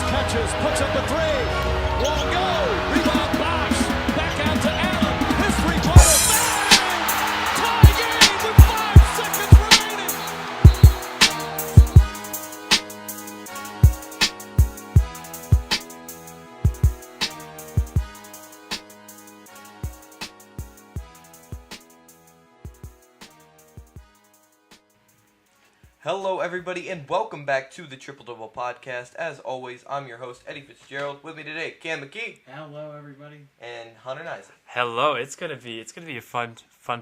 Catches, puts up a three. Won't go. Rebound box. Back out to Allen. His three-pointer. Bang! Tie game with 5 seconds remaining. Hello, everybody, and welcome back to the Triple Double Podcast. As always, I'm your host, Eddie Fitzgerald. With me today, Cam McKee. Hello, everybody. And Hunter Isaac. Hello. It's gonna be a fun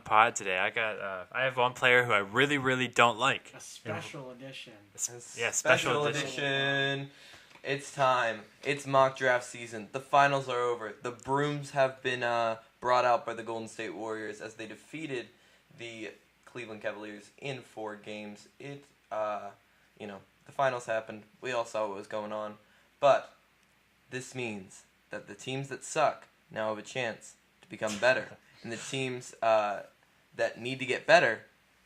pod today. I have one player who I really don't like. A special edition. Yeah, special edition. It's time. It's mock draft season. The finals are over. The brooms have been brought out by the Golden State Warriors as they defeated the Cleveland Cavaliers in 4 games. The finals happened. We all saw what was going on. But this means that the teams that suck now have a chance to become better. And the teams that need to get better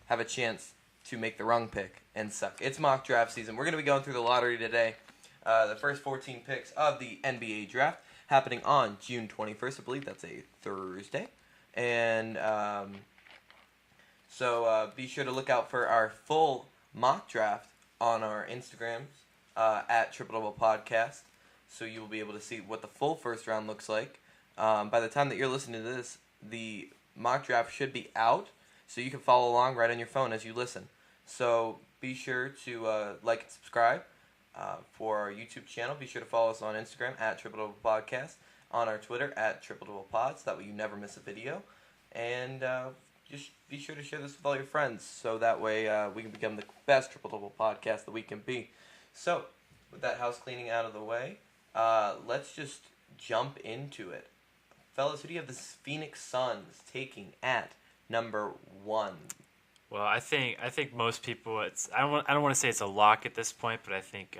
have a chance to make the wrong pick and suck. It's mock draft season. We're going to be going through the lottery today. The first 14 picks of the NBA draft happening on June 21st. I believe that's a Thursday. And So be sure to look out for our full mock draft on our Instagrams at Triple Double Podcast, so you will be able to see what the full first round looks like. By the time that you're listening to this, the mock draft should be out, so you can follow along right on your phone as you listen. So be sure to like and subscribe for our YouTube channel. Be sure to follow us on Instagram at Triple Double Podcast, on our Twitter at Triple Double Pod, so that way you never miss a video. And just be sure to share this with all your friends, so that way we can become the best triple-double podcast that we can be. So, with that house cleaning out of the way, let's just jump into it. Fellas, who do you have the Phoenix Suns taking at number 1? Well, I think most people. I don't want to say it's a lock at this point, but I think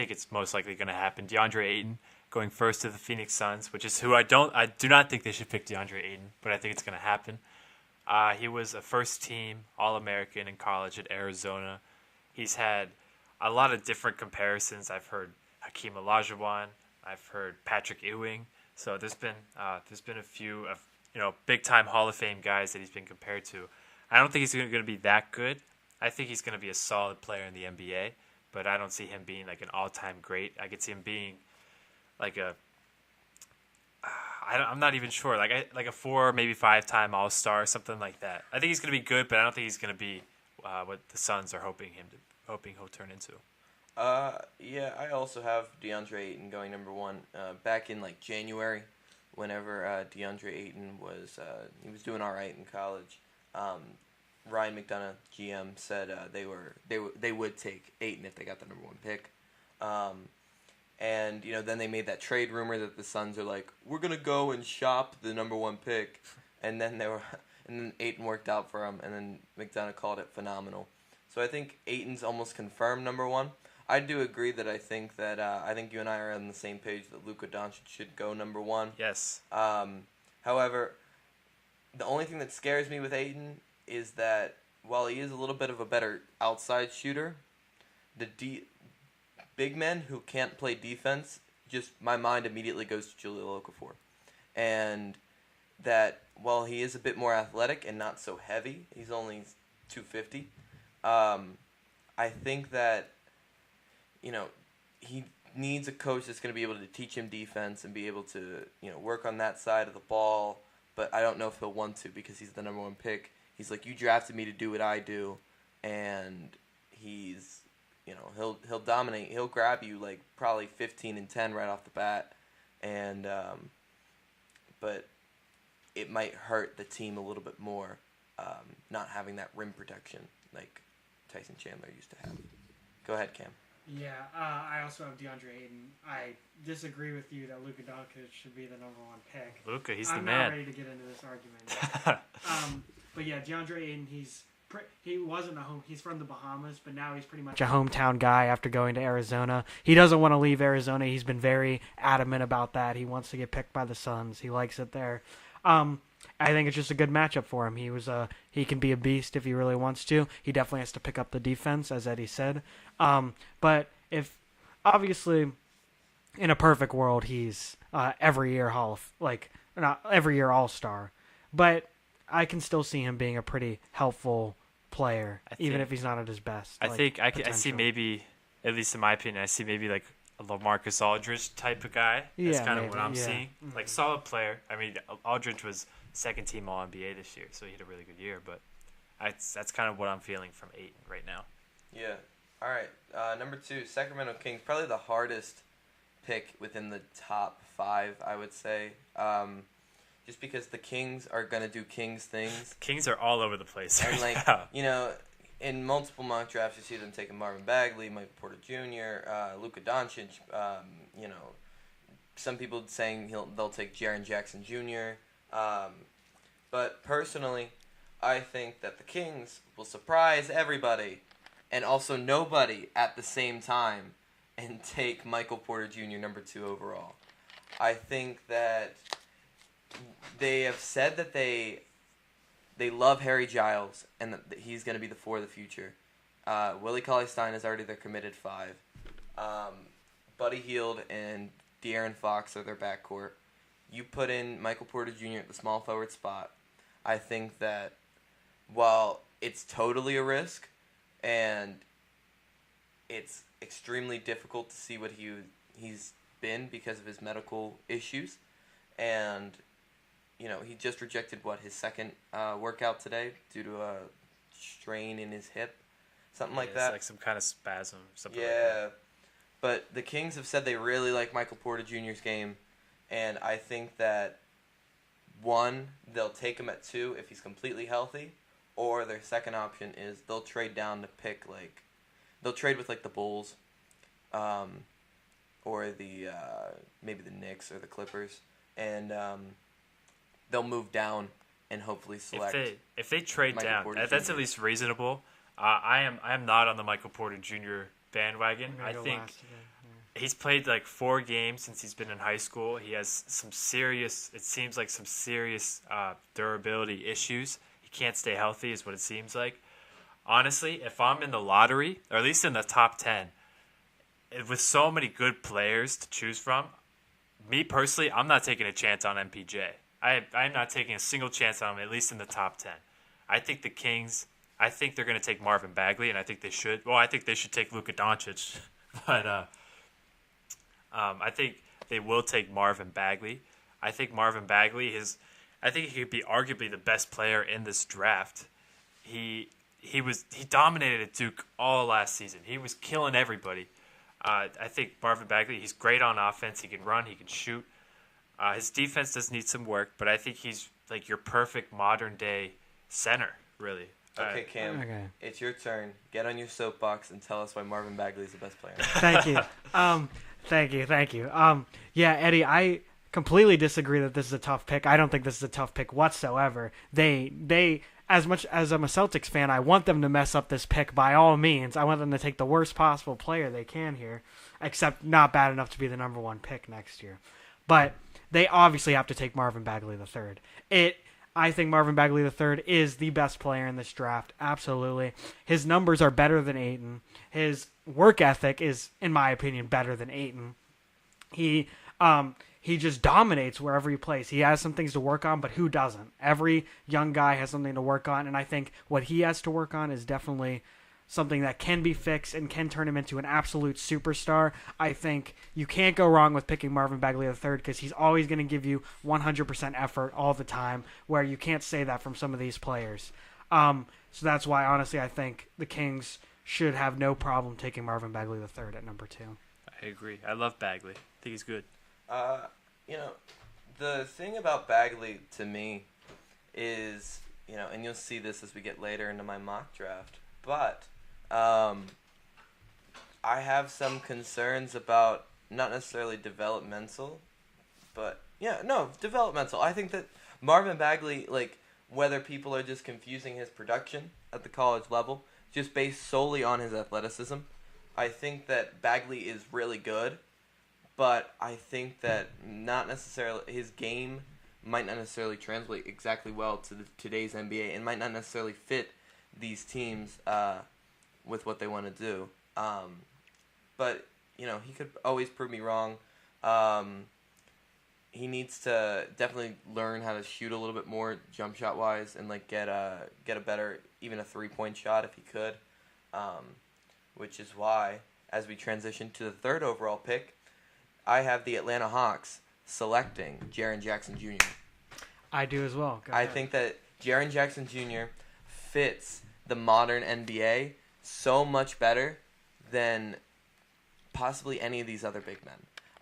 it's most likely going to happen. DeAndre Ayton going first to the Phoenix Suns, which is who I do not think they should pick DeAndre Ayton, but I think it's going to happen. He was a first-team All-American in college at Arizona. He's had a lot of different comparisons. I've heard Hakeem Olajuwon. I've heard Patrick Ewing. So there's been a few of big-time Hall of Fame guys that he's been compared to. I don't think he's going to be that good. I think he's going to be a solid player in the NBA, but I don't see him being like an all-time great. I could see him being like a I'm not even sure. Like a 4, maybe 5-time All-Star, something like that. I think he's going to be good, but I don't think he's going to be what the Suns are hoping he'll turn into. Yeah, I also have DeAndre Ayton going number 1. Back in like January, whenever DeAndre Ayton was he was doing all right in college. Ryan McDonough, GM, said they would take Ayton if they got the number 1 pick. And, then they made that trade rumor that the Suns are like, we're going to go and shop the number 1 pick. And then Ayton worked out for him, and then McDonough called it phenomenal. So I think Ayton's almost confirmed number 1. I do agree that I think you and I are on the same page that Luka Doncic should go number 1. Yes. However, the only thing that scares me with Ayton is that while he is a little bit of a better outside shooter, the big men who can't play defense, just my mind immediately goes to Jahlil Okafor. And that while he is a bit more athletic and not so heavy, he's only 250, I think that, he needs a coach that's going to be able to teach him defense and be able to, work on that side of the ball. But I don't know if he'll want to because he's the number 1 pick. He's like, you drafted me to do what I do, and he's... he'll dominate. He'll grab you like probably 15 and 10 right off the bat, and but it might hurt the team a little bit more not having that rim protection like Tyson Chandler used to have. Go ahead, Cam. Yeah, I also have DeAndre Ayton. I disagree with you that Luka Doncic should be the number 1 pick. Luka, he's the man. I'm not ready to get into this argument. But yeah, DeAndre Ayton, he wasn't a home. He's from the Bahamas, but now he's pretty much a hometown guy after going to Arizona. He doesn't want to leave Arizona. He's been very adamant about that. He wants to get picked by the Suns. He likes it there. I think it's just a good matchup for him. He can be a beast if he really wants to. He definitely has to pick up the defense, as Eddie said. But if obviously in a perfect world, he's every year not every year All-Star. But I can still see him being a pretty helpful player, even if he's not at his best. I see maybe, at least in my opinion, I see maybe like a LaMarcus Aldridge type of guy. That's kind of what I'm seeing. Mm-hmm. Like solid player. I mean, Aldridge was second team All NBA this year, so he had a really good year. But that's kind of what I'm feeling from Ayton right now. Yeah. All right. Number 2, Sacramento Kings. Probably the hardest pick within the top 5, I would say. Just because the Kings are going to do Kings things. Kings are all over the place. And, right now. In multiple mock drafts, you see them taking Marvin Bagley, Michael Porter Jr., Luka Doncic. Some people saying they'll take Jaren Jackson Jr. But personally, I think that the Kings will surprise everybody and also nobody at the same time and take Michael Porter Jr. number 2 overall. I think that they have said that they love Harry Giles and that he's going to be the 4 of the future. Willie Cauley-Stein is already their committed 5. Buddy Hield and De'Aaron Fox are their backcourt. You put in Michael Porter Jr. at the small forward spot. I think that while it's totally a risk and it's extremely difficult to see what he's been because of his medical issues, and he just rejected his second workout today due to a strain in his hip, something like that. It's like some kind of spasm, something like that. that. Yeah, but the Kings have said they really like Michael Porter Jr.'s game, and I think that 1, they'll take him at 2 if he's completely healthy, or their second option is they'll trade down to pick they'll trade with the Bulls, or the maybe the Knicks or the Clippers, and they'll move down and hopefully select. If they trade Michael down, Porter that's Jr. at least reasonable. I am not on the Michael Porter Jr. bandwagon. I think he's played 4 games since he's been in high school. He has some serious durability issues. He can't stay healthy is what it seems like. Honestly, if I'm in the lottery, or at least in the top 10, with so many good players to choose from, me personally, I'm not taking a chance on MPJ. I'm not taking a single chance on him, at least in the top 10. I think the Kings, I think they're going to take Marvin Bagley, and I think they should. Well, I think they should take Luka Doncic. But I think they will take Marvin Bagley. I think Marvin Bagley I think he could be arguably the best player in this draft. He dominated at Duke all last season. He was killing everybody. I think Marvin Bagley, he's great on offense. He can run. He can shoot. His defense does need some work, but I think he's your perfect modern-day center, really. Okay, Cam, It's your turn. Get on your soapbox and tell us why Marvin Bagley is the best player. Thank you. Thank you. Yeah, Eddie, I completely disagree that this is a tough pick. I don't think this is a tough pick whatsoever. They as much as I'm a Celtics fan, I want them to mess up this pick by all means. I want them to take the worst possible player they can here, except not bad enough to be the number 1 pick next year. But they obviously have to take Marvin Bagley III. I think Marvin Bagley III is the best player in this draft, absolutely. His numbers are better than Ayton. His work ethic is, in my opinion, better than Ayton. He just dominates wherever he plays. He has some things to work on, but who doesn't? Every young guy has something to work on, and I think what he has to work on is definitely something that can be fixed and can turn him into an absolute superstar. I think you can't go wrong with picking Marvin Bagley III because he's always going to give you 100% effort all the time, where you can't say that from some of these players. So that's why, honestly, I think the Kings should have no problem taking Marvin Bagley III at number 2. I agree. I love Bagley. I think he's good. The thing about Bagley to me is, and you'll see this as we get later into my mock draft, but I have some concerns about not necessarily developmental, but developmental. I think that Marvin Bagley, whether people are just confusing his production at the college level, just based solely on his athleticism, I think that Bagley is really good. But I think that not necessarily his game might not necessarily translate exactly well to today's NBA and might not necessarily fit these teams with what they want to do. But he could always prove me wrong. He needs to definitely learn how to shoot a little bit more jump shot wise and like get a better, even a 3-point shot if he could. Which is why, as we transition to the 3rd overall pick, I have the Atlanta Hawks selecting Jaren Jackson Jr. I do as well. Go I ahead. think that Jaren Jackson Jr. fits the modern NBA so much better than possibly any of these other big men.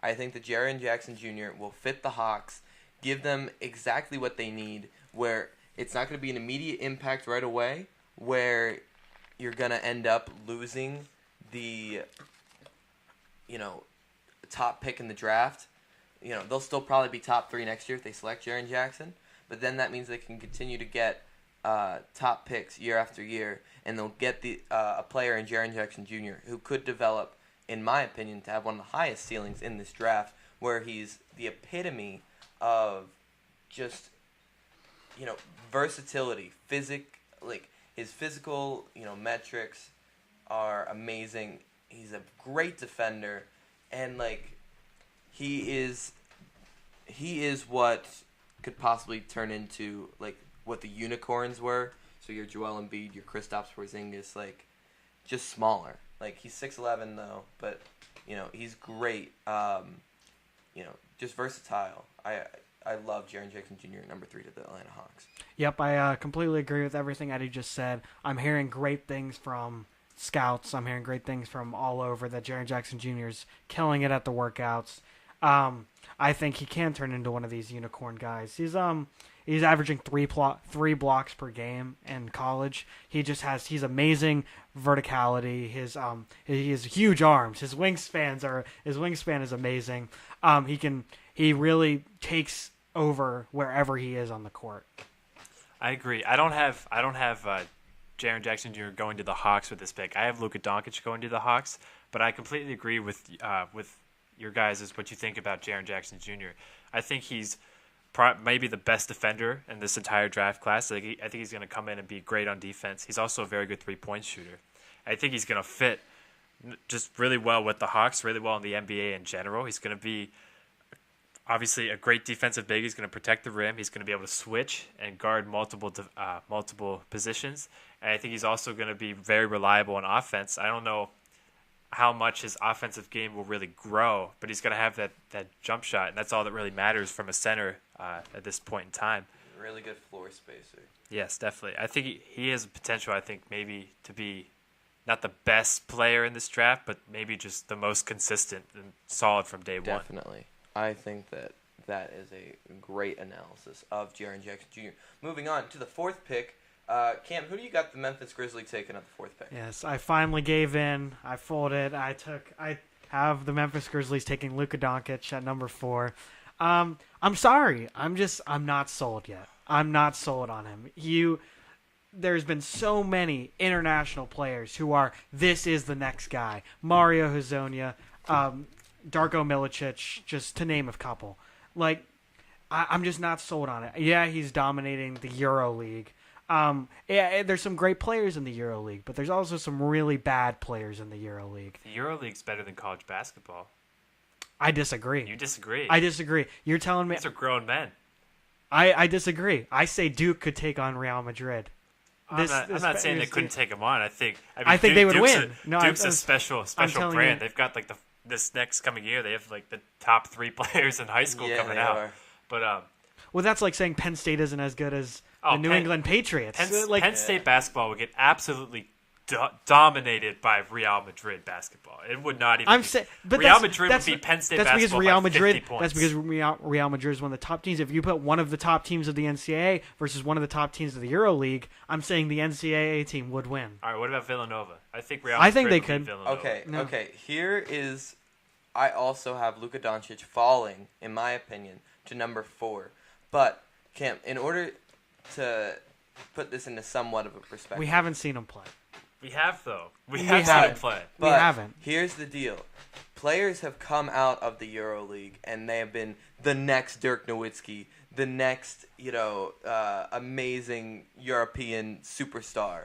I think that Jaren Jackson Jr. will fit the Hawks, give them exactly what they need, where it's not going to be an immediate impact right away, where you're going to end up losing the, top pick in the draft. They'll still probably be top 3 next year if they select Jaren Jackson, but then that means they can continue to get top picks year after year, and they'll get a player in Jaren Jackson Jr. who could develop, in my opinion, to have one of the highest ceilings in this draft, where he's the epitome of just, versatility, his physical, metrics are amazing. He's a great defender, and he is what could possibly turn into what the unicorns were. So your Joel Embiid, your Kristaps Porzingis, just smaller. He's 6'11" though, but he's great. Just versatile. I love Jaren Jackson Jr. number 3 to the Atlanta Hawks. Yep, I completely agree with everything Eddie just said. I'm hearing great things from scouts. I'm hearing great things from all over that Jaren Jackson Jr. is killing it at the workouts. I think he can turn into one of these unicorn guys. He's averaging three blocks per game in college. He's amazing verticality. He has huge arms. His wingspan is amazing. He really takes over wherever he is on the court. I agree. I don't have Jaren Jackson Jr. going to the Hawks with this pick. I have Luka Doncic going to the Hawks, but I completely agree with your guys is what you think about Jaren Jackson Jr. I think he's maybe the best defender in this entire draft class. I think he's going to come in and be great on defense. He's also a very good 3-point shooter. I think he's going to fit just really well with the Hawks, really well in the NBA in general. He's going to be obviously a great defensive big. He's going to protect the rim. He's going to be able to switch and guard multiple positions. And I think he's also going to be very reliable on offense. I don't know how much his offensive game will really grow, but he's going to have that jump shot, and that's all that really matters from a center at this point in time. Really good floor spacer. Yes, definitely. I think he has potential, maybe to be not the best player in this draft, but maybe just the most consistent and solid from day one. Definitely. I think that is a great analysis of Jaren Jackson Jr. Moving on to the 4th pick. Cam, who do you got the Memphis Grizzlies taking at the 4th pick? Yes, I finally gave in. I folded. I have the Memphis Grizzlies taking Luka Doncic at number 4. I'm sorry. I'm not sold yet. I'm not sold on him. There's been so many international players who are, this is the next guy. Mario Hezonja, Darko Milicic, just to name a couple. I'm just not sold on it. Yeah, he's dominating the EuroLeague. There's some great players in the EuroLeague, but there's also some really bad players in the EuroLeague. The EuroLeague's better than college basketball. I disagree. You disagree? I disagree. You're telling me... These are grown men. I disagree. I say Duke could take on Real Madrid. I'm not saying they couldn't take them on. I think they would Duke's win. Duke's a special brand. You. They've got this next coming year. They have the top 3 players in high school coming out. Are. But well, that's like saying Penn State isn't as good as the New England Patriots. Penn State basketball would get absolutely dominated by Real Madrid basketball. It would not even. Real Madrid would beat Penn State basketball by 50 points. That's because Real Madrid is one of the top teams. If you put one of the top teams of the NCAA versus one of the top teams of the EuroLeague, I'm saying the NCAA team would win. All right, what about Villanova? I think Real I Madrid think they would could. beat Villanova. Okay, No. okay. Here is, I also have Luka Doncic falling, in my opinion, to number 4. But Cam, in order to put this into somewhat of a perspective, We haven't seen him play. We have, though. We have seen haven't. him play. We haven't. Here's the deal. Players have come out of the EuroLeague, and they have been the next Dirk Nowitzki, the next, amazing European superstar.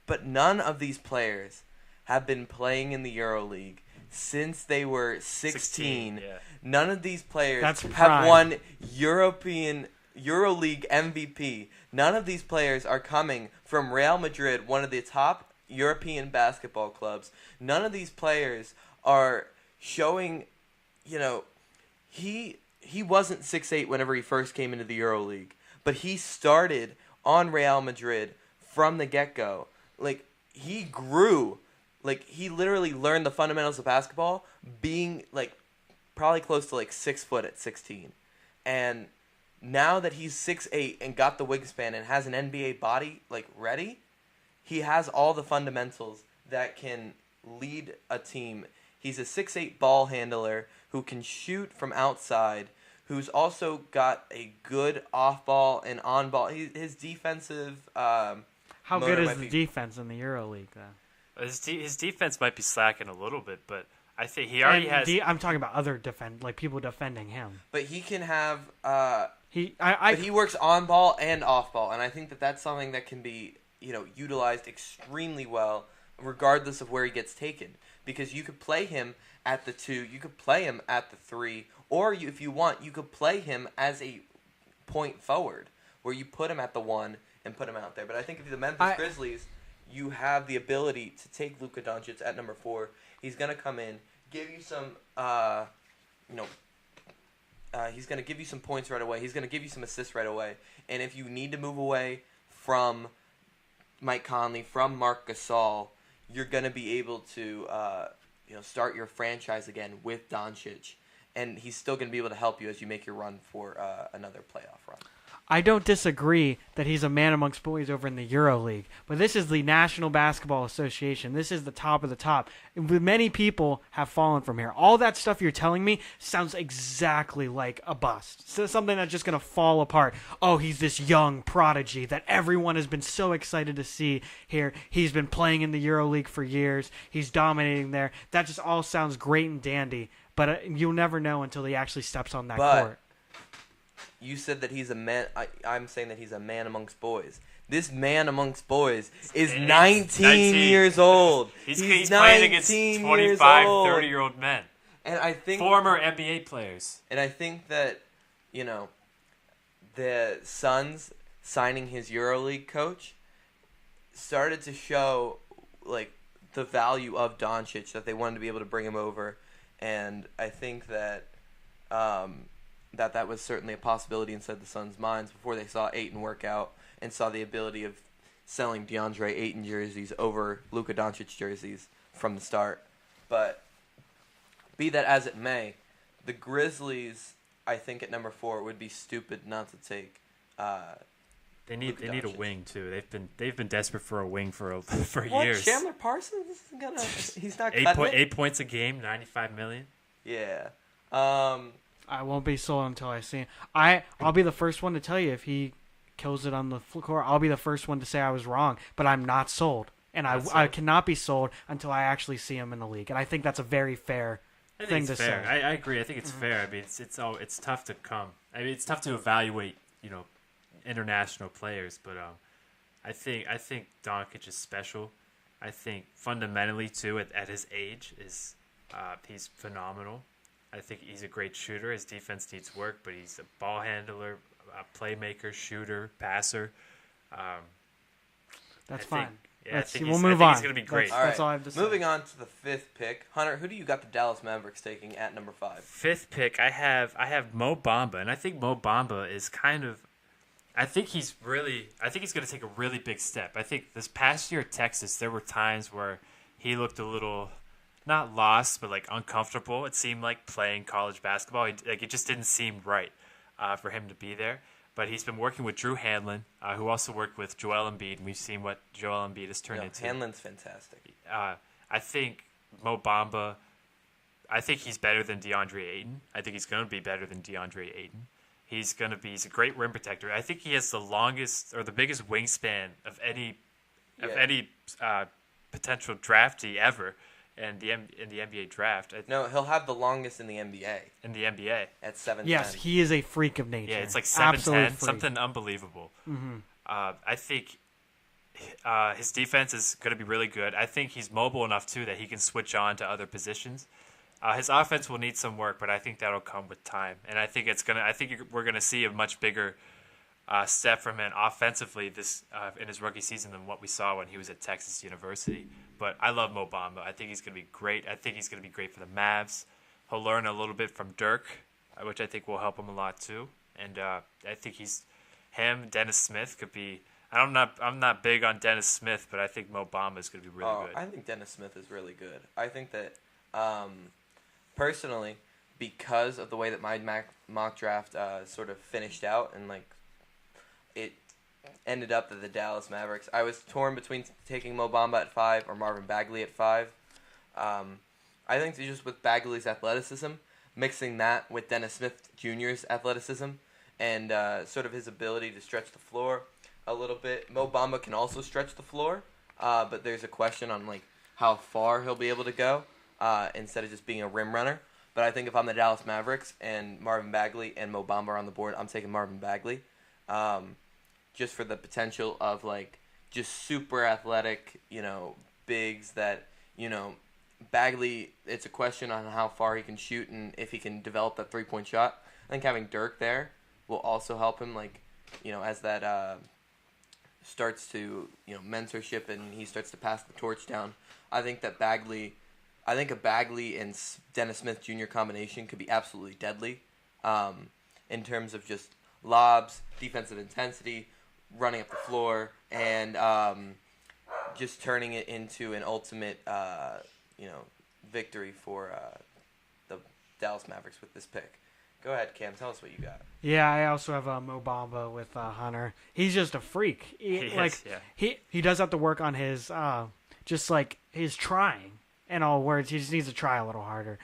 But none of these players have been playing in the EuroLeague since they were 16. Yeah. None of these players That's have prime. won EuroLeague MVP. None of these players are coming from Real Madrid, one of the top European basketball clubs. None of these players are showing, he wasn't 6'8" whenever he first came into the EuroLeague, but he started on Real Madrid from the get-go. Like, he grew. Like, he literally learned the fundamentals of basketball being, like, probably close to, like, 6 foot at 16. And now that he's 6'8" and got the wingspan and has an NBA body, like, ready, he has all the fundamentals that can lead a team. He's a 6'8" ball handler who can shoot from outside, who's also got a good off-ball and on-ball. His defensive How motor good is might the be- defense in the EuroLeague, though? His defense might be slacking a little bit, but I think he already has. I'm talking about other people defending him. But he can have... But he works on-ball and off-ball, and I think that that's something that can be utilized extremely well, regardless of where he gets taken. Because you could play him at the 2, you could play him at the 3, or if you want, you could play him as a point forward, where you put him at the 1 and put him out there. But I think if you're the Memphis Grizzlies, you have the ability to take Luka Doncic at number 4. He's going to come in, give you some, he's going to give you some points right away. He's going to give you some assists right away. And if you need to move away from Mike Conley, from Marc Gasol, you're going to be able to, start your franchise again with Doncic. And he's still going to be able to help you as you make your run for another playoff run. I don't disagree that he's a man amongst boys over in the EuroLeague, but this is the National Basketball Association. This is the top of the top. Many people have fallen from here. All that stuff you're telling me sounds exactly like a bust. So something that's just going to fall apart. Oh, he's this young prodigy that everyone has been so excited to see here. He's been playing in the EuroLeague for years. He's dominating there. That just all sounds great and dandy, but you'll never know until he actually steps on that court. You said that he's a man. I'm saying that he's a man amongst boys. This man amongst boys is 19 years old. He's playing against 25, 30-year-old men. And I think former NBA players. And I think that, the Suns signing his EuroLeague coach started to show, like, the value of Doncic, that they wanted to be able to bring him over. And I think that that was certainly a possibility inside the Suns' minds before they saw Ayton work out and saw the ability of selling DeAndre Ayton jerseys over Luka Doncic jerseys from the start. But be that as it may, the Grizzlies, I think at number 4, would be stupid not to take. They need a wing too. They've been desperate for a wing for what? years. Chandler Parsons isn't gonna. He's not 8 points a game, $95 million. Yeah. I won't be sold until I see him. I'll be the first one to tell you if he kills it on the floor. I'll be the first one to say I was wrong, but I'm not sold. And I cannot be sold until I actually see him in the league. And I think that's a very fair thing to say. I agree. I think it's fair. I mean, it's tough to come. I mean, it's tough to evaluate, international players, but I think Doncic is special. I think fundamentally too, at his age, he's phenomenal. I think he's a great shooter. His defense needs work, but he's a ball handler, a playmaker, shooter, passer. That's fine. We'll move on. He's going to be great. That's all I have to say. Moving on to the 5th pick. Hunter, who do you got the Dallas Mavericks taking at number 5? 5th pick, I have Mo Bamba, and I think Mo Bamba is kind of. I think he's going to take a really big step. I think this past year at Texas, there were times where he looked a little. Not lost, but like uncomfortable. It seemed like playing college basketball. It just didn't seem right for him to be there. But he's been working with Drew Hanlon, who also worked with Joel Embiid, and we've seen what Joel Embiid has turned into. Hanlon's fantastic. I think Mo Bamba. I think he's better than DeAndre Ayton. I think he's going to be better than DeAndre Ayton. He's a great rim protector. I think he has the longest or the biggest wingspan of any potential draftee ever. In the NBA draft. No, he'll have the longest in the NBA. At 7'10". Yes, he is a freak of nature. Yeah, it's like 7'10", something unbelievable. Mm-hmm. I think his defense is going to be really good. I think he's mobile enough too that he can switch on to other positions. His offense will need some work, but I think that'll come with time. And I think we're gonna see a much bigger step from him offensively this in his rookie season than what we saw when he was at Texas University. But I love Mo Bamba. I think he's gonna be great. I think he's gonna be great for the Mavs. He'll learn a little bit from Dirk, which I think will help him a lot too. And I think Dennis Smith could be. I'm not big on Dennis Smith, but I think Mo Bamba is going to be really good. I think Dennis Smith is really good. I think that, personally, because of the way that my mock draft sort of finished out and like it ended up that the Dallas Mavericks, I was torn between taking Mo Bamba at 5 or Marvin Bagley at 5. I think that just with Bagley's athleticism, mixing that with Dennis Smith Jr.'s athleticism and sort of his ability to stretch the floor a little bit. Mo Bamba can also stretch the floor, but there's a question on like how far he'll be able to go instead of just being a rim runner. But I think if I'm the Dallas Mavericks and Marvin Bagley and Mo Bamba are on the board, I'm taking Marvin Bagley, just for the potential of like just super athletic, bigs that Bagley. It's a question on how far he can shoot and if he can develop that 3-point shot. I think having Dirk there will also help him, like as that. Starts to mentorship and he starts to pass the torch down. I think a Bagley and Dennis Smith Jr. combination could be absolutely deadly, in terms of just lobs, defensive intensity, running up the floor, and just turning it into an ultimate victory for the Dallas Mavericks with this pick. Go ahead, Cam. Tell us what you got. Yeah, I also have Mo Bamba with Hunter. He's just a freak. He does have to work on his just like his trying. In all words, he just needs to try a little harder.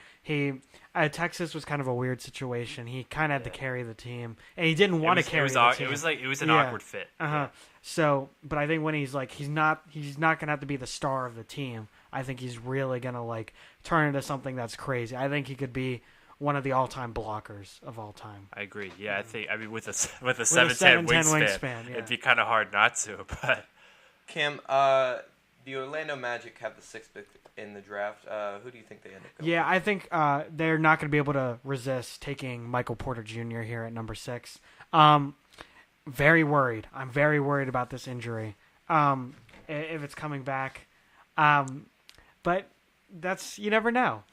Texas was kind of a weird situation. He kind of had to carry the team, and he didn't want to carry the team. It was an awkward fit. Yeah. So, but I think when he's not gonna have to be the star of the team. I think he's really gonna like turn into something that's crazy. I think he could be one of the all-time blockers of all time. I agree. Yeah, I mean with a 7'10" wingspan, yeah. It'd be kind of hard not to. But Cam, the Orlando Magic have the 6th pick in the draft. Who do you think they end up going? Yeah, I think they're not going to be able to resist taking Michael Porter Jr. here at number 6. Very worried. I'm very worried about this injury. If it's coming back, but you never know.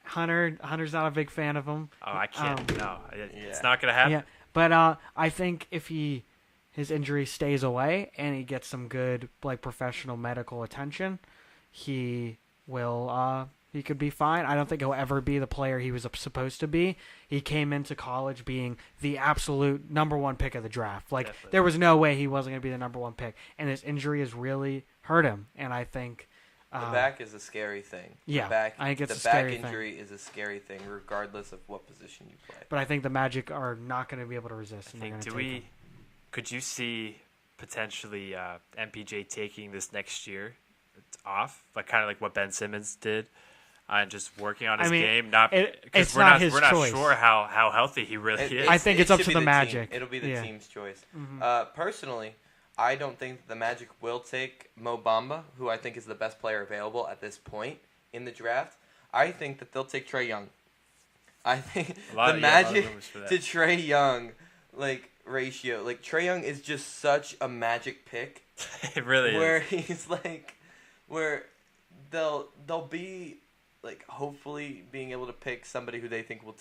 Hunter's not a big fan of him. Oh, I can't. No, it's not going to happen. Yeah, but I think if his injury stays away and he gets some good like professional medical attention, he could be fine. I don't think he'll ever be the player he was supposed to be. He came into college being the absolute number 1 pick of the draft. Like Definitely. There was no way he wasn't going to be the number 1 pick, and this injury has really hurt him. And I think. The back is a scary thing. Yeah, I think it's a scary scary thing. The back injury is a scary thing, regardless of what position you play. But I think the Magic are not going to be able to resist. Could you see potentially MPJ taking this next year off, like kind of like what Ben Simmons did, and just working on his game? We're not sure how healthy he really is. I think it's up to the Magic. It'll be the team's choice. Mm-hmm. Personally, I don't think the Magic will take Mo Bamba, who I think is the best player available at this point in the draft. I think that they'll take Trae Young. I think the Magic to Trae Young, ratio. Like, Trae Young is just such a Magic pick. It really is. Where he's where they'll be, hopefully being able to pick somebody who they think will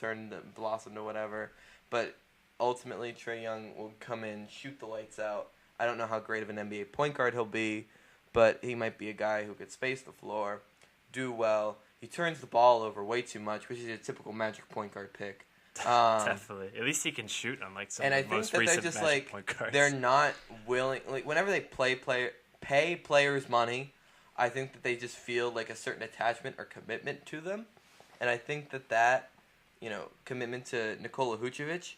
blossom to whatever. But ultimately, Trae Young will come in, shoot the lights out. I don't know how great of an NBA point guard he'll be, but he might be a guy who could space the floor, do well. He turns the ball over way too much, which is a typical Magic point guard pick. Definitely. At least he can shoot, unlike some of the most recent Magic point guards. They're not willing. Whenever they pay players money, I think that they just feel like a certain attachment or commitment to them, and I think that commitment to Nikola Vucevic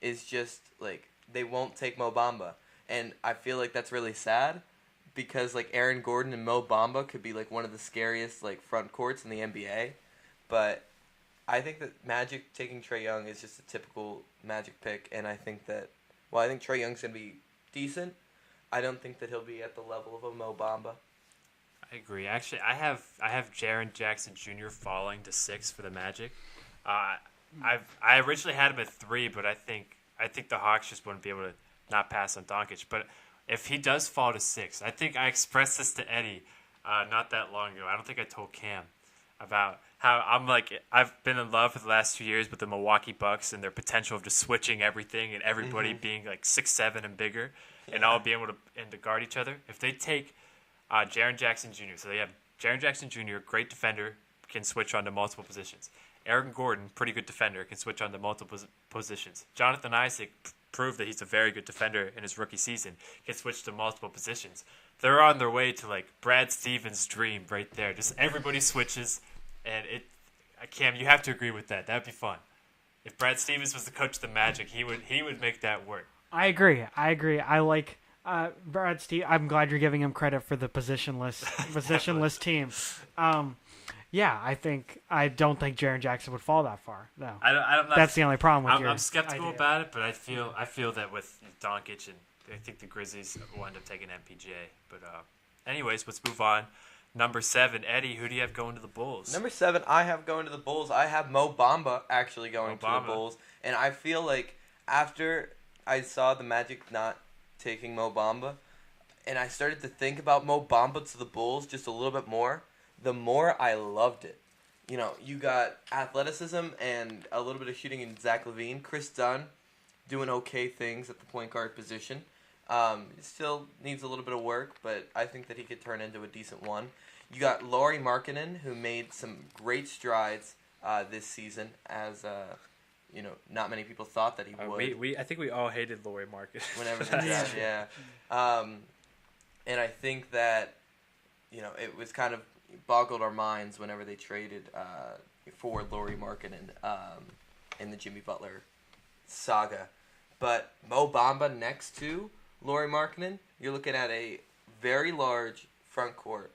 is just they won't take Mo Bamba. And I feel like that's really sad because Aaron Gordon and Mo Bamba could be one of the scariest front courts in the NBA. But I think that Magic taking Trae Young is just a typical Magic pick, and I think Trae Young's going to be decent. I don't think that he'll be at the level of a Mo Bamba. I agree. Actually, I have Jaren Jackson Jr. falling to 6 for the Magic. I originally had him at 3, but I think the Hawks just wouldn't be able to not pass on Doncic. But if he does fall to 6, I think I expressed this to Eddie not that long ago. I don't think I told Cam about how I've been in love for the last 2 years with the Milwaukee Bucks and their potential of just switching everything and everybody being like 6'7" and bigger and all being able to guard each other. If they take Jaren Jackson Jr., so they have Jaren Jackson Jr., great defender, can switch onto multiple positions. Aaron Gordon, pretty good defender, can switch onto multiple positions. Jonathan Isaac proved that he's a very good defender in his rookie season, can switch to multiple positions. They're on their way to like Brad Stevens' dream right there. Just everybody switches, and Cam, you have to agree with that. That'd be fun. If Brad Stevens was the coach of the Magic, he would make that work. I agree. I like Brad Stevens. I'm glad you're giving him credit for the positionless team. Yeah, I don't think Jaren Jackson would fall that far. No, that's the only problem with I'm skeptical about it, but I feel that with Doncic, and I think the Grizzlies will end up taking MPJ. But anyways, let's move on. Number 7, Eddie, who do you have going to the Bulls? Number 7, I have going to the Bulls. I have Mo Bamba actually going to the Bulls, and I feel like after I saw the Magic not taking Mo Bamba, and I started to think about Mo Bamba to the Bulls just a little bit more, the more I loved it. You know, you got athleticism and a little bit of shooting in Zach LaVine. Chris Dunn doing okay things at the point guard position. Still needs a little bit of work, but I think that he could turn into a decent one. You got Lauri Markkanen, who made some great strides this season, as not many people thought that he would. I think we all hated Lauri Markkanen. Whenever they did, yeah. And I think that it was kind of boggled our minds whenever they traded for Lauri Markkanen in the Jimmy Butler saga. But Mo Bamba next to Lauri Markkanen, you're looking at a very large front court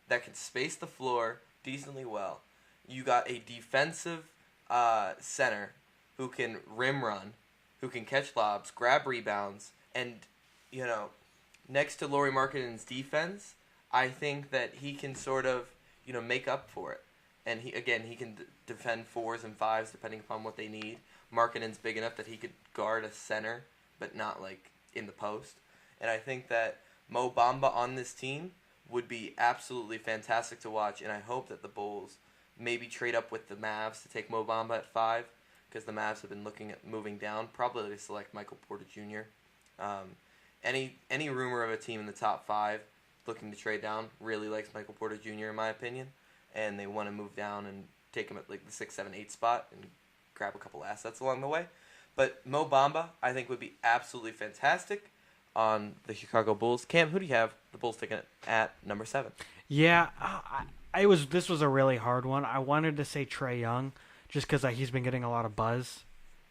that can space the floor decently well. You got a defensive center who can rim run, who can catch lobs, grab rebounds, and next to Lauri Markkanen's defense, I think that he can sort of make up for it. And he can defend 4s and 5s depending upon what they need. Markkanen's big enough that he could guard a center, but not like in the post. And I think that Mo Bamba on this team would be absolutely fantastic to watch. And I hope that the Bulls maybe trade up with the Mavs to take Mo Bamba at 5, because the Mavs have been looking at moving down. Probably to select Michael Porter Jr. Any rumor of a team in the top 5 looking to trade down really likes Michael Porter Jr. in my opinion, and they want to move down and take him at like the 6, 7, 8 spot and grab a couple assets along the way. But Mo Bamba, I think, would be absolutely fantastic on the Chicago Bulls. Cam, who do you have the Bulls taking at number 7? Yeah, this was a really hard one. I wanted to say Trae Young just because he's been getting a lot of buzz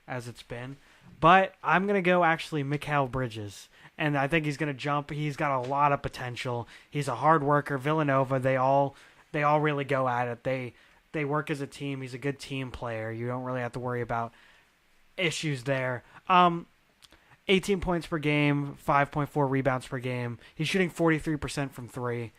as it's been. But I'm going to go actually Mikal Bridges. And I think he's going to jump. He's got a lot of potential. He's a hard worker. Villanova, they all really go at it. They work as a team. He's a good team player. You don't really have to worry about issues there. 18 points per game, 5.4 rebounds per game. He's shooting 43% from 3.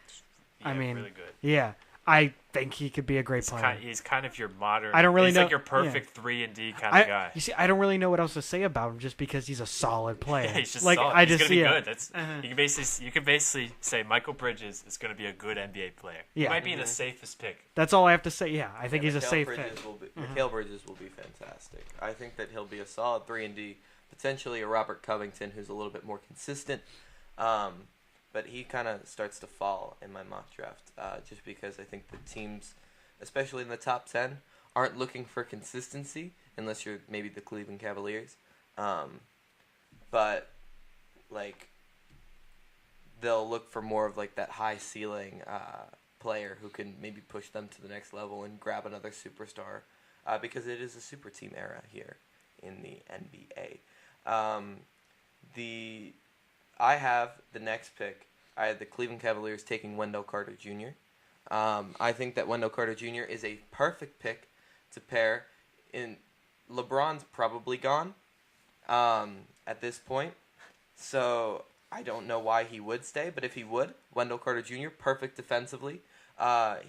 Yeah, really good. Yeah. I think he could be a great player. He's kind of your modern. I don't really know. He's like your perfect 3-and-D kind of guy. You see, I don't really know what else to say about him, just because he's a solid player. Yeah, he's just like solid. He's gonna be good. Uh-huh. You can basically say Michael Bridges is going to be a good NBA player. Yeah. He might be the safest pick. That's all I have to say. Yeah, I think he's a safe pick. Mikal Bridges will be fantastic. I think that he'll be a solid 3-and-D, potentially a Robert Covington who's a little bit more consistent. But he kind of starts to fall in my mock draft just because I think the teams, especially in the top 10, aren't looking for consistency unless you're maybe the Cleveland Cavaliers. But, like, they'll look for more of, like, that high ceiling player who can maybe push them to the next level and grab another superstar because it is a super team era here in the NBA. I have the next pick. I had the Cleveland Cavaliers taking Wendell Carter Jr. I think that Wendell Carter Jr. is a perfect pick to pair in. LeBron's probably gone at this point. So I don't know why he would stay, but if he would, Wendell Carter Jr., perfect defensively.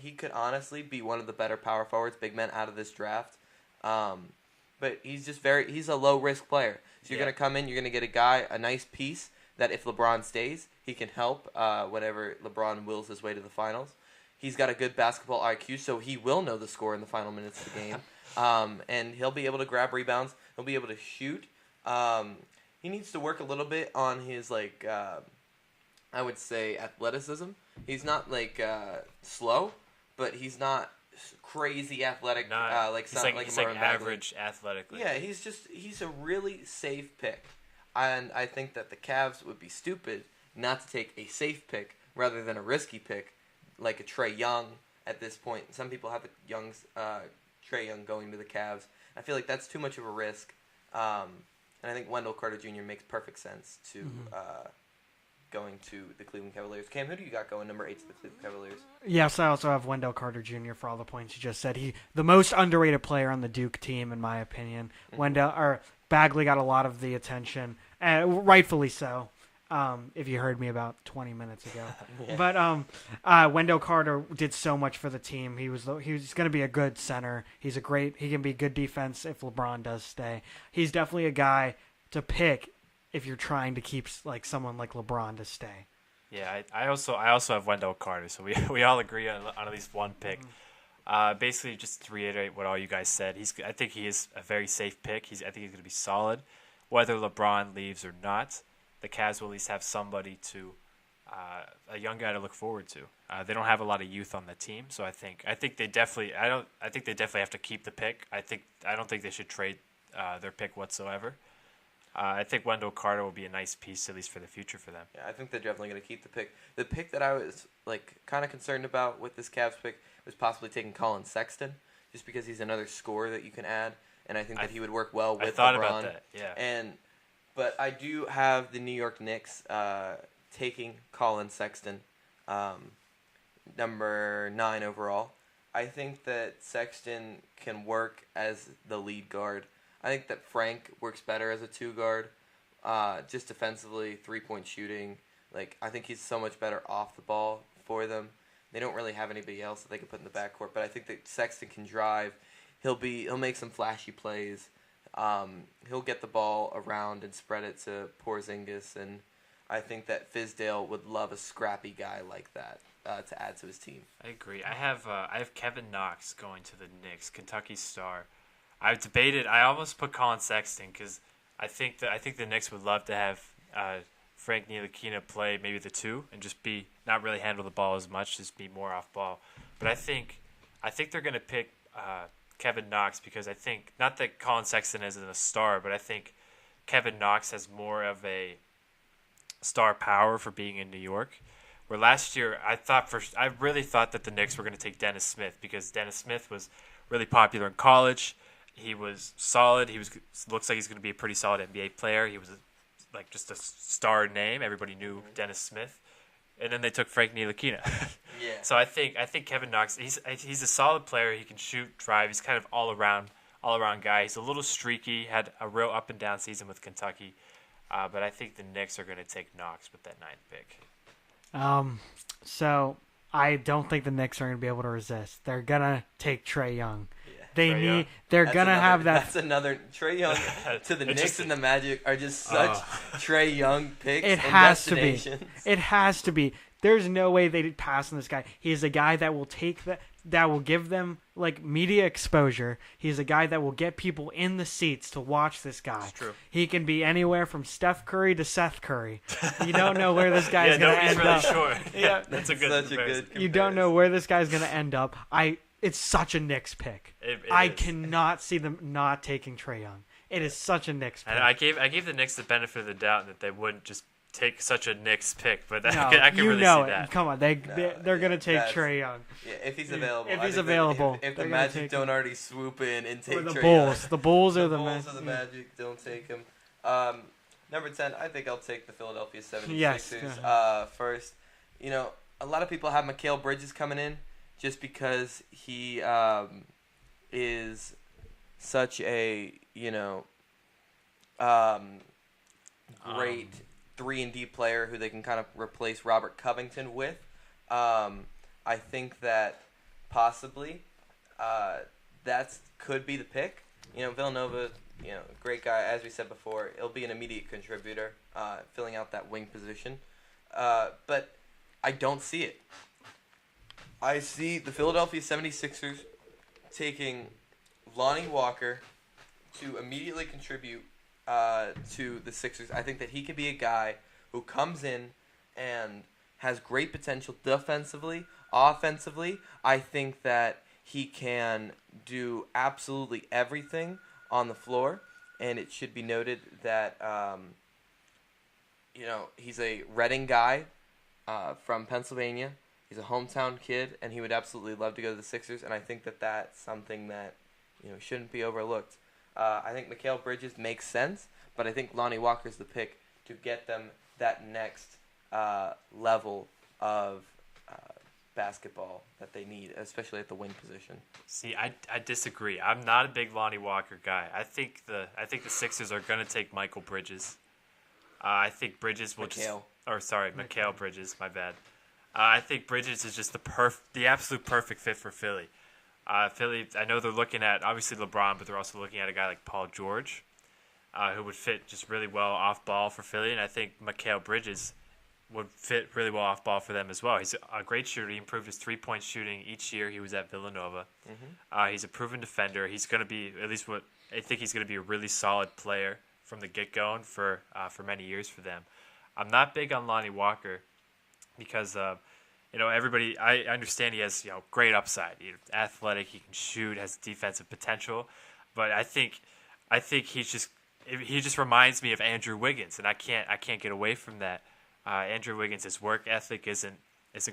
He could honestly be one of the better power forwards, big men out of this draft. But he's a low-risk player. So you're going to come in, you're going to get a nice piece that if LeBron stays, he can help whenever LeBron wills his way to the finals. He's got a good basketball IQ, so he will know the score in the final minutes of the game. And he'll be able to grab rebounds. He'll be able to shoot. He needs to work a little bit on his, I would say, athleticism. He's not, slow, but he's not crazy athletic. He's average athletically. Yeah, he's a really safe pick. And I think that the Cavs would be stupid not to take a safe pick rather than a risky pick like a Trae Young at this point. Some people have Trae Young going to the Cavs. I feel like that's too much of a risk. And I think Wendell Carter Jr. makes perfect sense to going to the Cleveland Cavaliers. Cam, who do you got going number 8 to the Cleveland Cavaliers? Yes, I also have Wendell Carter Jr. for all the points you just said. He the most underrated player on the Duke team, in my opinion. Bagley got a lot of the attention, rightfully so. If you heard me about 20 minutes ago, Yeah. But Wendell Carter did so much for the team. He was going to be a good center. He can be good defense if LeBron does stay. He's definitely a guy to pick if you're trying to keep someone like LeBron to stay. Yeah, I also have Wendell Carter, so we all agree on at least one pick. Basically, just to reiterate what all you guys said, I think he is a very safe pick. I think he's going to be solid, whether LeBron leaves or not. The Cavs will at least have somebody a young guy to look forward to. They don't have a lot of youth on the team, so I think they definitely have to keep the pick. I don't think they should trade their pick whatsoever. I think Wendell Carter will be a nice piece, at least for the future for them. Yeah, I think they're definitely going to keep the pick. The pick that I was kind of concerned about with this Cavs pick was possibly taking Collin Sexton, just because he's another scorer that you can add, and I think that he would work well with LeBron. I thought about that, yeah. But I do have the New York Knicks taking Collin Sexton, number 9 overall. I think that Sexton can work as the lead guard. I think that Frank works better as a 2 guard, just defensively, 3-point shooting. I think he's so much better off the ball for them. They don't really have anybody else that they can put in the backcourt, but I think that Sexton can drive. He'll make some flashy plays. He'll get the ball around and spread it to Porzingis, and I think that Fizdale would love a scrappy guy like that to add to his team. I agree. I have Kevin Knox going to the Knicks, Kentucky star. I've debated. I almost put Collin Sexton because I think the Knicks would love to have Frank Ntilikina play maybe the 2 and just not really handle the ball as much, just be more off ball. But I think they're going to pick Kevin Knox because I think, not that Collin Sexton isn't a star, but I think Kevin Knox has more of a star power for being in New York. Where last year I really thought that the Knicks were going to take Dennis Smith because Dennis Smith was really popular in college. He was solid. Looks like he's going to be a pretty solid NBA player. He was just a star name. Everybody knew Dennis Smith. And then they took Frank Ntilikina. Yeah. So I think Kevin Knox, he's a solid player. He can shoot, drive. He's kind of all around guy. He's a little streaky. Had a real up and down season with Kentucky. But I think the Knicks are going to take Knox with that 9th pick. So I don't think the Knicks are going to be able to resist. They're going to take Trae Young. Yeah. They're going to have that. That's another Trae Young to the Knicks and the Magic are just such Trae Young picks. It has to be. It has to be. There's no way they'd pass on this guy. He's a guy that will that will give them media exposure. He's a guy that will get people in the seats to watch this guy. That's true. He can be anywhere from Steph Curry to Seth Curry. You don't know where this guy's going to end really up. Sure. Yeah, that's a good comparison. You don't know where this guy's going to end up. It's such a Knicks pick. I cannot see them not taking Trae Young. It is such a Knicks pick. And I gave the Knicks the benefit of the doubt that they wouldn't just take such a Knicks pick, but I can really see that. Come on, they're going to take Trae Young. Yeah, if he's available. If he's available. If the Magic don't already swoop in and take the Trae Bulls. Young. The Bulls or the the Bulls or the Magic don't take him. Number 10, I think I'll take the Philadelphia 76ers first. A lot of people have Mikal Bridges coming in just because he is such a, great 3-and-D player who they can kind of replace Robert Covington with. I think that possibly that could be the pick. Villanova, great guy, as we said before. He'll be an immediate contributor, filling out that wing position. But I don't see it. I see the Philadelphia 76ers taking Lonnie Walker to immediately contribute to the Sixers. I think that he could be a guy who comes in and has great potential defensively, offensively. I think that he can do absolutely everything on the floor, and it should be noted that he's a Reading guy from Pennsylvania. He's a hometown kid, and he would absolutely love to go to the Sixers, and I think that that's something that shouldn't be overlooked. I think Mikal Bridges makes sense, but I think Lonnie Walker's the pick to get them that next level of basketball that they need, especially at the wing position. See, I disagree. I'm not a big Lonnie Walker guy. I think the Sixers are going to take Michael Bridges. I think Bridges will Mikal Bridges, my bad. I think Bridges is just the absolute perfect fit for Philly. Philly, I know they're looking at, obviously, LeBron, but they're also looking at a guy like Paul George, who would fit just really well off ball for Philly, and I think Mikal Bridges would fit really well off ball for them as well. He's a great shooter. He improved his 3-point shooting each year he was at Villanova. Mm-hmm. He's a proven defender. He's going to be, at least what I think he's going to be a really solid player from the get-go for many years for them. I'm not big on Lonnie Walker because everybody. I understand he has great upside. He's athletic, he can shoot, has defensive potential, but I think he just reminds me of Andrew Wiggins, and I can't get away from that. Andrew Wiggins, his work ethic isn't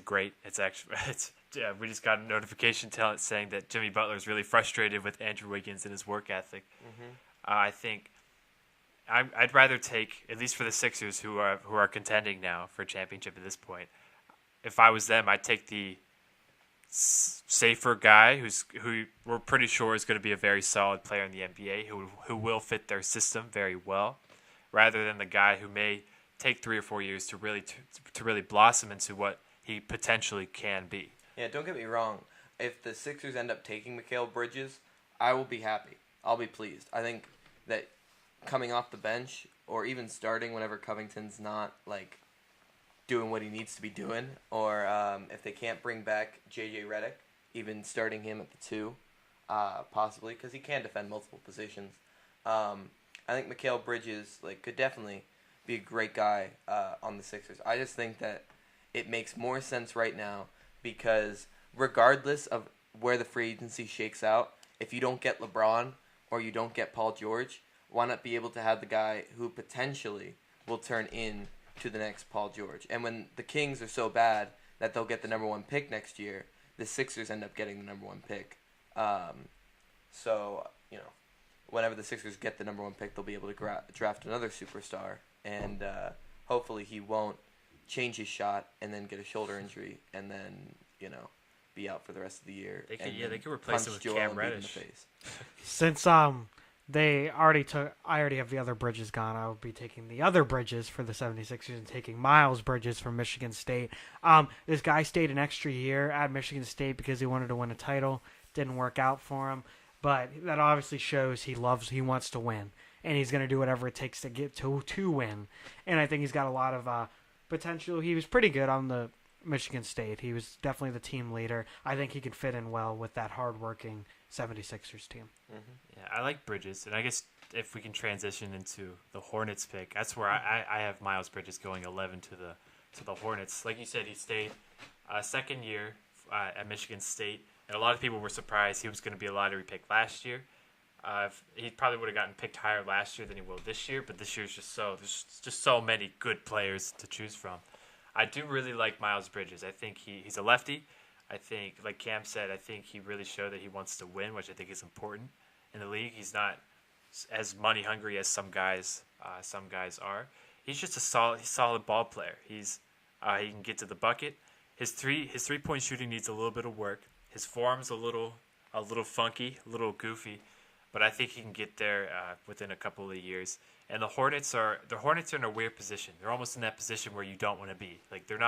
great. We just got a notification saying that Jimmy Butler is really frustrated with Andrew Wiggins and his work ethic. Mm-hmm. I think I'd rather take, at least for the Sixers who are contending now for a championship at this point. If I was them, I'd take the safer guy who we're pretty sure is going to be a very solid player in the NBA who will fit their system very well, rather than the guy who may take 3 or 4 years to really blossom into what he potentially can be. Yeah, don't get me wrong. If the Sixers end up taking Mikal Bridges, I will be happy. I'll be pleased. I think that coming off the bench or even starting whenever Covington's not doing what he needs to be doing, or if they can't bring back J.J. Redick, even starting him at the 2, possibly, because he can defend multiple positions. I think Mikal Bridges could definitely be a great guy on the Sixers. I just think that it makes more sense right now because regardless of where the free agency shakes out, if you don't get LeBron or you don't get Paul George, why not be able to have the guy who potentially will turn in to the next Paul George? And when the Kings are so bad that they'll get the number 1 pick next year, the Sixers end up getting the number 1 pick. Whenever the Sixers get the number 1 pick, they'll be able to draft another superstar, and hopefully he won't change his shot and then get a shoulder injury and then be out for the rest of the year. They could replace him with Cam Reddish. Since I already have the other Bridges gone. I will be taking the other Bridges for the 76ers and taking Miles Bridges from Michigan State. This guy stayed an extra year at Michigan State because he wanted to win a title. Didn't work out for him, but that obviously shows he wants to win, and he's going to do whatever it takes to get to win. And I think he's got a lot of potential. He was pretty good on the Michigan State. He was definitely the team leader. I think he could fit in well with that hardworking 76ers team. Mm-hmm. Yeah, I like Bridges, and I guess if we can transition into the Hornets pick, that's where I have Miles Bridges going 11 to the Hornets. Like you said, he stayed second year at Michigan State, and a lot of people were surprised he was going to be a lottery pick last year. He probably would have gotten picked higher last year than he will this year, but this year's there's just so many good players to choose from. I do really like Miles Bridges. I think he's a lefty. I think, like Cam said, I think he really showed that he wants to win, which I think is important in the league. He's not as money hungry as some guys are. He's just a solid ball player. He can get to the bucket. His 3-point shooting needs a little bit of work. His form's a little funky, a little goofy, but I think he can get there within a couple of years. And the Hornets are in a weird position. They're almost in that position where you don't want to be. Like They're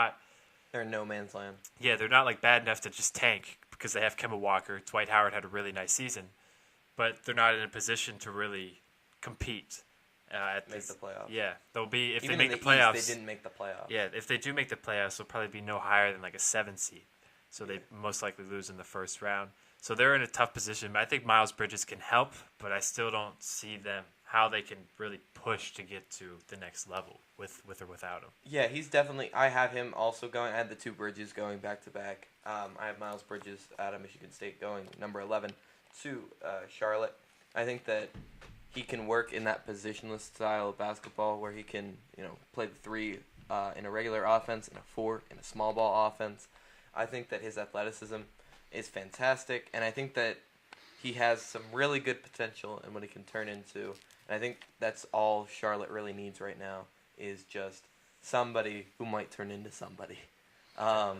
in no man's land. Yeah, they're not like bad enough to just tank because they have Kemba Walker. Dwight Howard had a really nice season, but they're not in a position to really compete. Make the playoffs. Yeah, they'll be if Even they make in the playoffs. East, they didn't make the playoffs. Yeah, if they do make the playoffs, they'll probably be no higher than like a 7 seed. So they most likely lose in the first round. So they're in a tough position. I think Miles Bridges can help, but I still don't see how they can really push to get to the next level with or without him. Yeah, he's definitely. I have him also going. I had the two Bridges going back to back. I have Miles Bridges out of Michigan State going number 11 to Charlotte. I think that he can work in that positionless style of basketball where he can, play the 3 in a regular offense and a 4 in a small ball offense. I think that his athleticism is fantastic, and I think that he has some really good potential in what he can turn into. And I think that's all Charlotte really needs right now is just somebody who might turn into somebody. So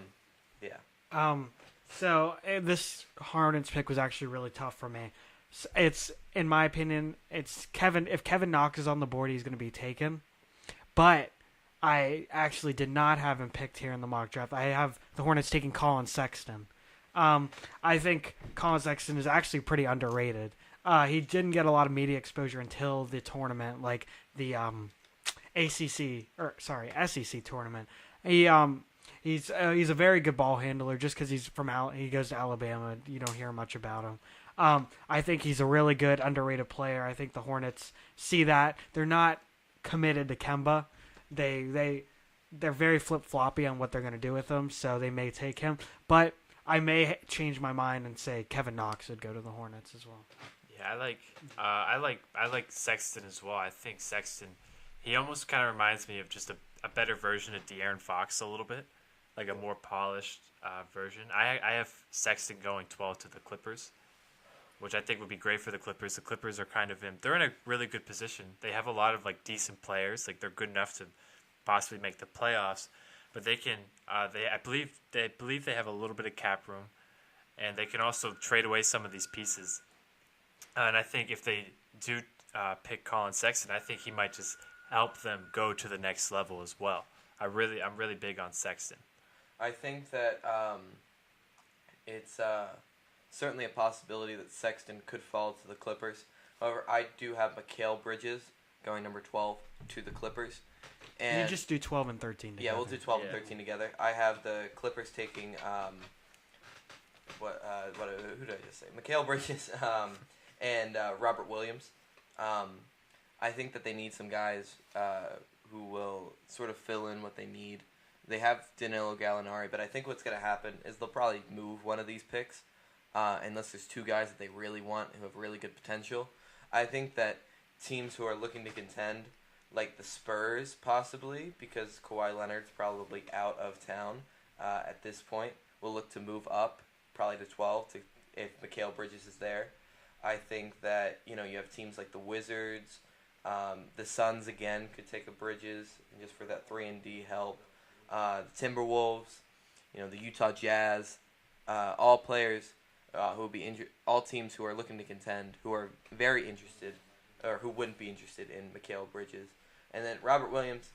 this Hornets pick was actually really tough for me. It's, in my opinion, it's Kevin. If Kevin Knox is on the board, he's going to be taken. But I actually did not have him picked here in the mock draft. I have the Hornets taking Collin Sexton. I think Collin Sexton is actually pretty underrated. He didn't get a lot of media exposure until the tournament, like the SEC tournament. He's a very good ball handler just because he goes to Alabama. You don't hear much about him. I think he's a really good underrated player. I think the Hornets see that. They're not committed to Kemba. They're very flip-floppy on what they're going to do with him, so they may take him. But I may change my mind and say Kevin Knox would go to the Hornets as well. Yeah, I like Sexton as well. I think Sexton, he almost kind of reminds me of just a better version of De'Aaron Fox a little bit, like a more polished version. I have Sexton going 12 to the Clippers, which I think would be great for the Clippers. The Clippers are they're in a really good position. They have a lot of like decent players. Like they're good enough to possibly make the playoffs, but they can. I believe they have a little bit of cap room, and they can also trade away some of these pieces. And I think if they do pick Collin Sexton, I think he might just help them go to the next level as well. I'm really big on Sexton. I think that it's certainly a possibility that Sexton could fall to the Clippers. However, I do have Mikal Bridges going number 12 to the Clippers. And you just do 12 and 13 together. Yeah, we'll do 12 and 13 together. I have the Clippers taking who did I just say? Mikal Bridges and Robert Williams. I think that they need some guys who will sort of fill in what they need. They have Danilo Gallinari, but I think what's going to happen is they'll probably move one of these picks unless there's 2 guys that they really want who have really good potential. I think that teams who are looking to contend, like the Spurs possibly, because Kawhi Leonard's probably out of town at this point, will look to move up probably to 12 if Mikal Bridges is there. I think that you have teams like the Wizards, the Suns again could take a Bridges just for that 3-and-D help. The Timberwolves, the Utah Jazz, all players who will be injured, all teams who are looking to contend, who are very interested, or who wouldn't be interested in Mikal Bridges. And then Robert Williams,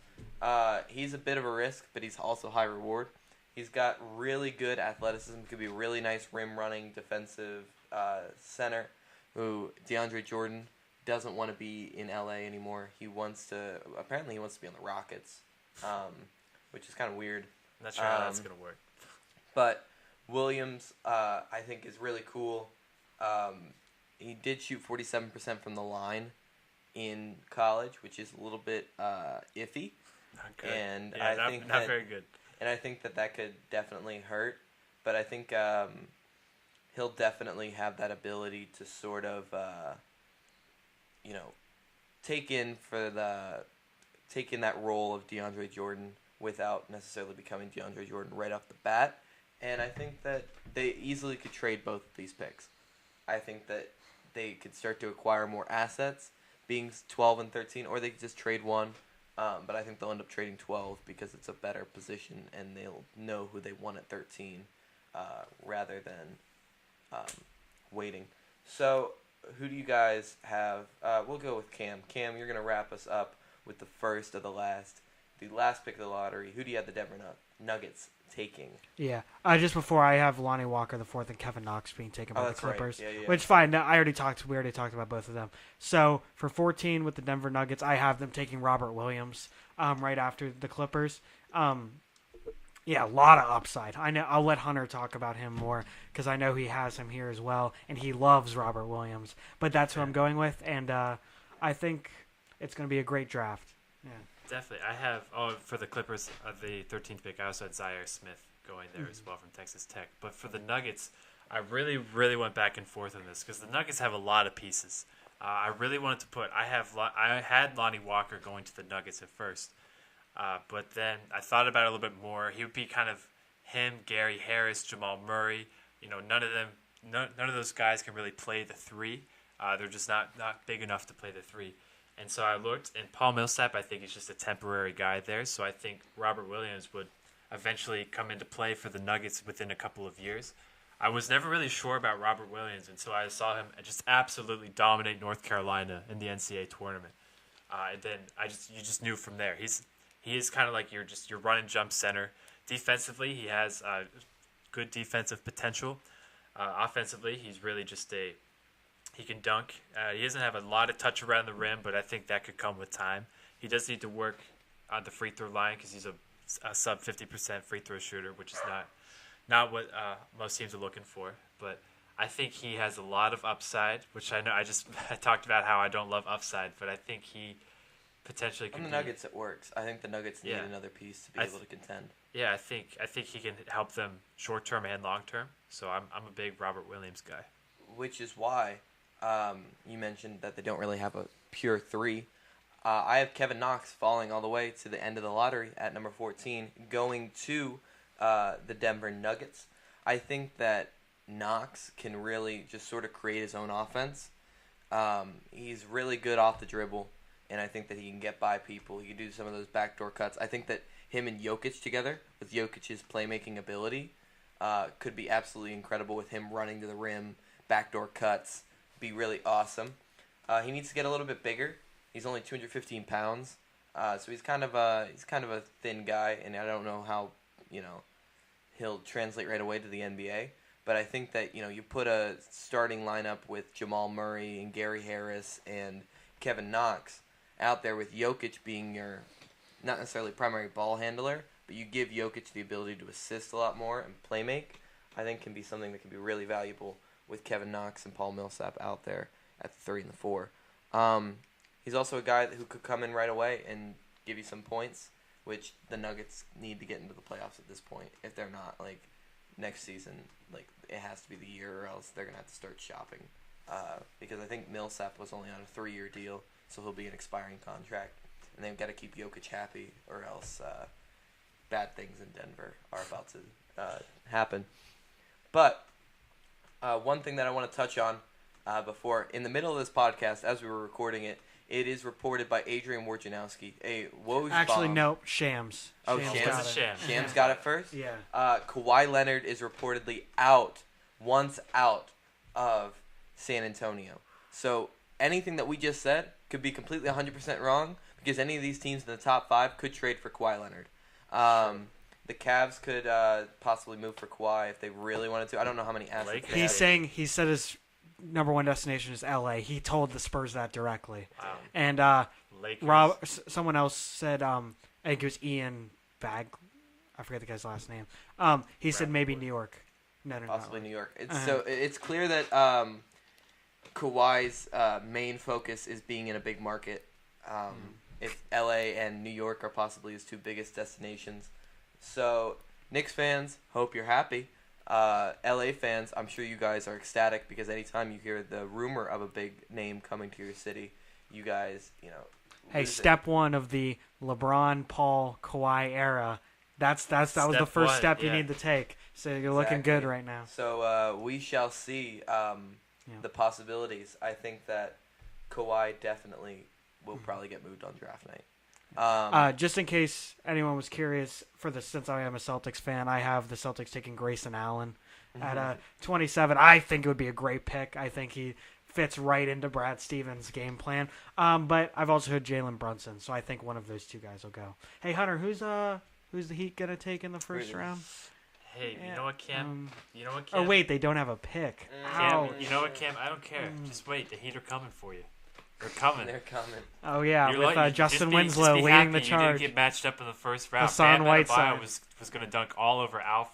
he's a bit of a risk, but he's also high reward. He's got really good athleticism, could be a really nice rim-running defensive center, who DeAndre Jordan doesn't want to be in LA anymore. Apparently he wants to be on the Rockets, which is kind of weird. I'm not sure how that's going to work. But Williams, I think, is really cool. He did shoot 47% from the line in college, which is a little bit iffy. Not good. And yeah, I think not very good. And I think that could definitely hurt. But I think he'll definitely have that ability to sort of, take in that role of DeAndre Jordan without necessarily becoming DeAndre Jordan right off the bat. And I think that they easily could trade both of these picks. I think that they could start to acquire more assets, being 12 and 13, or they could just trade one. But I think they'll end up trading 12 because it's a better position, and they'll know who they want at 13 rather than waiting. So who do you guys have? We'll go with Cam. Cam, you're going to wrap us up with the first of the last pick of the lottery. Who do you have the Denver Nuggets taking? Yeah. Just before, I have Lonnie Walker the fourth and Kevin Knox being taken by the That's right. Clippers. Yeah. Which fine. No, we already talked about both of them. So for 14 with the Denver Nuggets, I have them taking Robert Williams right after the Clippers. Yeah, a lot of upside. I know. I'll let Hunter talk about him more because I know he has him here as well, and he loves Robert Williams. But that's who I'm going with, and I think it's going to be a great draft. Yeah. Definitely. I have, for the Clippers, the 13th pick, I also had Zaire Smith going there as well from Texas Tech. But for the Nuggets, I really, really went back and forth on this because the Nuggets have a lot of pieces. I really wanted to put, I had Lonnie Walker going to the Nuggets at first. But then I thought about it a little bit more. He would be kind of him, Gary Harris, Jamal Murray. None of those guys can really play the three. They're just not big enough to play the three. And so I looked, and Paul Millsap, I think he's just a temporary guy there. So I think Robert Williams would eventually come into play for the Nuggets within a couple of years. I was never really sure about Robert Williams until I saw him just absolutely dominate North Carolina in the NCAA tournament. And then you just knew from there. He is kind of like your run and jump center. Defensively, he has good defensive potential. Offensively, he's really just he can dunk. He doesn't have a lot of touch around the rim, but I think that could come with time. He does need to work on the free throw line because he's a sub 50% free throw shooter, which is not what most teams are looking for. But I think he has a lot of upside, which I know I talked about how I don't love upside, but I think he potentially could. On the Nuggets, it works. I think the Nuggets need another piece to be able to contend. Yeah, I think he can help them short term and long term. So I'm a big Robert Williams guy. Which is why you mentioned that they don't really have a pure three. I have Kevin Knox falling all the way to the end of the lottery at number 14, going to the Denver Nuggets. I think that Knox can really just sort of create his own offense. He's really good off the dribble, and I think that he can get by people. He can do some of those backdoor cuts. I think that him and Jokic together, with Jokic's playmaking ability, could be absolutely incredible with him running to the rim, backdoor cuts, be really awesome. He needs to get a little bit bigger. He's only 215 pounds, so he's kind of a thin guy, and I don't know how he'll translate right away to the NBA. But I think that you put a starting lineup with Jamal Murray and Gary Harris and Kevin Knox out there with Jokic being your not necessarily primary ball handler, but you give Jokic the ability to assist a lot more and play make. I think can be something that can be really valuable with Kevin Knox and Paul Millsap out there at the 3 and the 4. He's also a guy who could come in right away and give you some points, which the Nuggets need to get into the playoffs at this point. If they're not, next season, it has to be the year, or else they're going to have to start shopping. Because I think Millsap was only on a 3-year deal, so he'll be an expiring contract. And they've got to keep Jokic happy, or else bad things in Denver are about to happen. But one thing that I want to touch on before, in the middle of this podcast, as we were recording it, it is reported by Adrian Wojnarowski. A Woj Actually, bomb. no, Shams. Oh, Shams got it. Shams got it first? Yeah. Kawhi Leonard is reportedly out of San Antonio. So anything that we just said could be completely 100% wrong, because any of these teams in the top 5 could trade for Kawhi Leonard. The Cavs could possibly move for Kawhi if they really wanted to. I don't know how many assets they have. He said his number one destination is LA. He told the Spurs that directly. Wow. And someone else said, I think it was Ian Bag. I forget the guy's last name. He said maybe New York. No, possibly New York. So it's clear that Kawhi's main focus is being in a big market. If LA and New York are possibly his 2 biggest destinations. So Knicks fans, hope you're happy. LA fans, I'm sure you guys are ecstatic, because anytime you hear the rumor of a big name coming to your city, you guys, Hey, step 1 of the LeBron, Paul, Kawhi era. That was the first step you need to take. So you're looking good right now. So we shall see the possibilities. I think that Kawhi definitely will probably get moved on draft night. Just in case anyone was curious, since I am a Celtics fan, I have the Celtics taking Grayson Allen at 27. I think it would be a great pick. I think he fits right into Brad Stevens' game plan. But I've also heard Jalen Brunson, so I think one of those two guys will go. Hey Hunter, who's the Heat gonna take in the first round? Hey, Yeah, you know what, Cam? You know what, Oh Cam? wait, they don't have a pick. Cam, Ouch. you know what, Cam? I don't care. Just wait. The Heat are coming for you. They're coming. They're coming. Oh yeah, You're with like- Justin just be Winslow happy leading the You charge. didn't get matched up in the first round. Hassan Bam Whiteside. Adebayo was going to dunk all over Al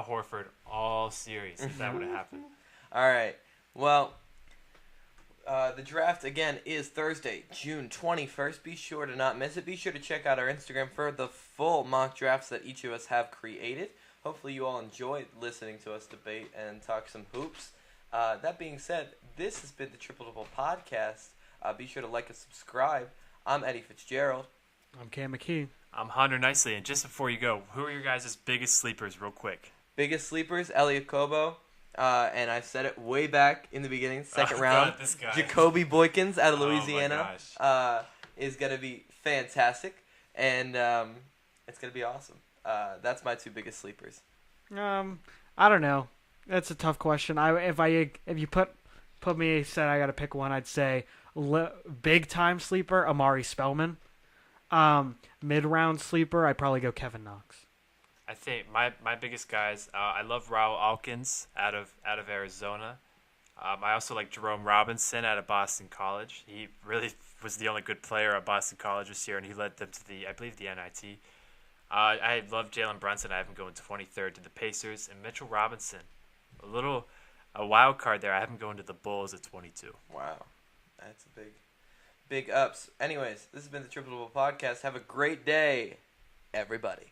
Horford all series if that would have happened. All right. Well, the draft, again, is Thursday, June 21st. Be sure to not miss it. Be sure to check out our Instagram for the full mock drafts that each of us have created. Hopefully you all enjoyed listening to us debate and talk some hoops. That being said, this has been the Triple Double Podcast. Be sure to like and subscribe. I'm Eddie Fitzgerald. I'm Cam McKee. I'm Hunter Nicely, and just before you go, who are your guys' biggest sleepers, real quick? Biggest sleepers, Elliot Kobo. And I said it way back in the beginning, second round. God, this guy. Jacoby Boykins out of Oh, my Louisiana is going to be fantastic. And it's going to be awesome. That's my two biggest sleepers. I don't know. That's a tough question. If you put me said I got to pick one, I'd say big time sleeper Amari Spellman. Mid round sleeper, I'd probably go Kevin Knox. I think my biggest guys, I love Raul Alkins out of Arizona. I also like Jerome Robinson out of Boston College. He really was the only good player at Boston College this year, and he led them to the NIT. I love Jalen Brunson. I have him going 23rd to the Pacers, and Mitchell Robinson, a wild card there. I have him going to the Bulls at 22. Wow. That's a big ups. Anyways, this has been the Triple Double Podcast. Have a great day, everybody.